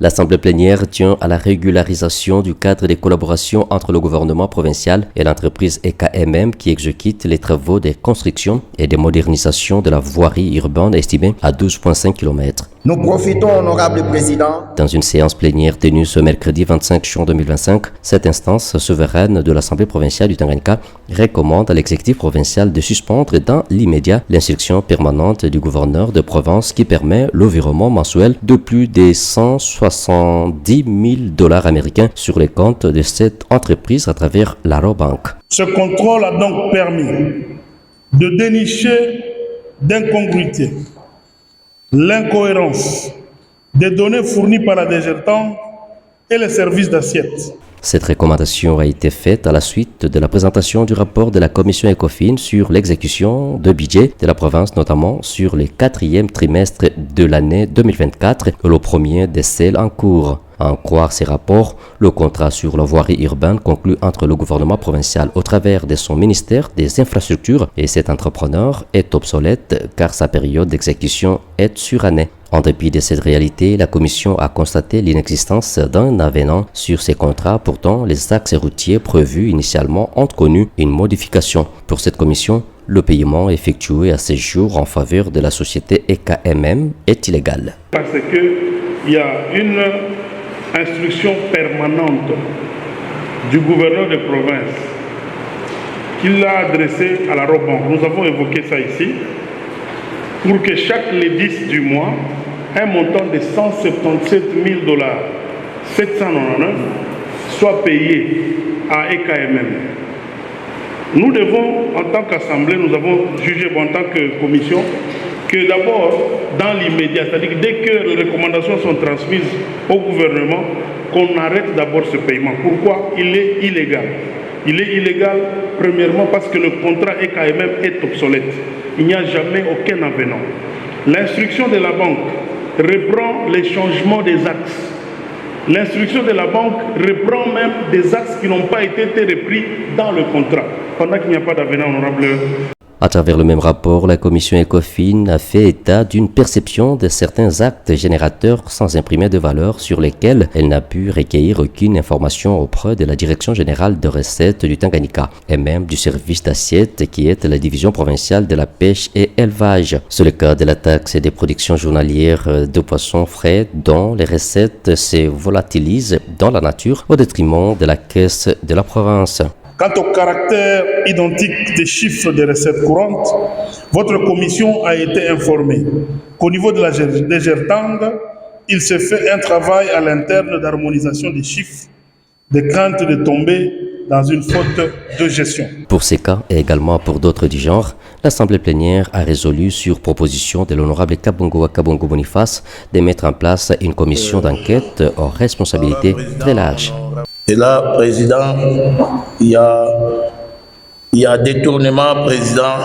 L'Assemblée plénière tient à la régularisation du cadre de collaboration entre le gouvernement provincial et l'entreprise EKMM qui exécute les travaux de construction et de modernisation de la voirie urbaine estimée à 12,5 km. Nous profitons, honorable président. Dans une séance plénière tenue ce mercredi 25 juin 2025, cette instance souveraine de l'Assemblée provinciale du Tanganyika recommande à l'exécutif provincial de suspendre dans l'immédiat l'instruction permanente du gouverneur de province qui permet le virement mensuel de plus de 170 000 $ américains sur les comptes de cette entreprise à travers l'Arobank. Ce contrôle a donc permis de dénicher d'incongruités, l'incohérence des données fournies par la DGERTAN et les services d'assiette. Cette recommandation a été faite à la suite de la présentation du rapport de la commission ECOFIN sur l'exécution de budget de la province, notamment sur le 4e trimestre de l'année 2024 et le premier de celle en cours. À en croire ces rapports, le contrat sur la voirie urbaine conclu entre le gouvernement provincial au travers de son ministère des Infrastructures et cet entrepreneur est obsolète car sa période d'exécution est surannée. En dépit de cette réalité, la Commission a constaté l'inexistence d'un avenant sur ces contrats. Pourtant, les axes routiers prévus initialement ont connu une modification. Pour cette Commission, le paiement effectué à ce jour en faveur de la société EKMM est illégal. Parce qu'il y a une instruction permanente du gouverneur de province qu'il a adressée à la Robank. Nous avons évoqué ça ici. Pour que chaque les 10 du mois, un montant de 177 000 $ 799 soit payé à EKMM. Nous devons, en tant qu'Assemblée, nous avons jugé en tant que commission que d'abord, dans l'immédiat, c'est-à-dire que dès que les recommandations sont transmises au gouvernement, qu'on arrête d'abord ce paiement. Pourquoi? Il est illégal. Il est illégal, premièrement, parce que le contrat EKMM est obsolète. Il n'y a jamais aucun avenant. L'instruction de la banque reprend les changements des axes. L'instruction de la banque reprend même des axes qui n'ont pas été repris dans le contrat, pendant qu'il n'y a pas d'avenant, honorable. À travers le même rapport, la commission ECOFIN a fait état d'une perception de certains actes générateurs sans imprimer de valeur sur lesquels elle n'a pu recueillir aucune information auprès de la Direction générale de recettes du Tanganyika et même du service d'assiette qui est la division provinciale de la pêche et élevage. C'est le cas de la taxe des productions journalières de poissons frais dont les recettes se volatilisent dans la nature au détriment de la caisse de la province. Quant au caractère identique des chiffres des recettes courantes, votre commission a été informée qu'au niveau de la DGERTAN, il se fait un travail à l'interne d'harmonisation des chiffres, de crainte de tomber dans une faute de gestion. Pour ces cas et également pour d'autres du genre, l'Assemblée plénière a résolu sur proposition de l'honorable Kabongo Kabongo Boniface de mettre en place une commission d'enquête aux responsabilités très larges. Et là, président, il y a détournement, président,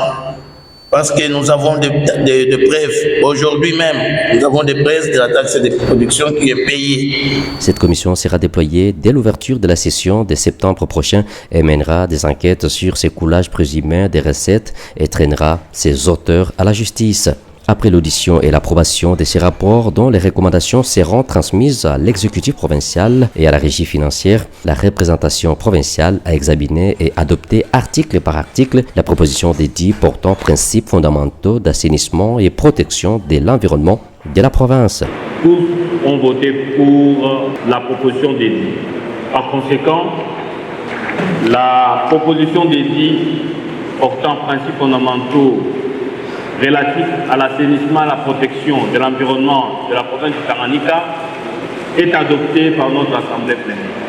parce que nous avons des preuves. Aujourd'hui même, nous avons des preuves de la taxe de production qui est payée. Cette commission sera déployée dès l'ouverture de la session de septembre prochain et mènera des enquêtes sur ces coulages présumés des recettes et traînera ses auteurs à la justice. Après l'audition et l'approbation de ces rapports dont les recommandations seront transmises à l'exécutif provincial et à la régie financière, la représentation provinciale a examiné et adopté article par article la proposition dédiée portant principes fondamentaux d'assainissement et protection de l'environnement de la province. Tous ont voté pour la proposition dédiée. Par conséquent, la proposition dédiée portant principes fondamentaux relatif à l'assainissement et à la protection de l'environnement de la province du Tanganyika est adopté par notre Assemblée plénière.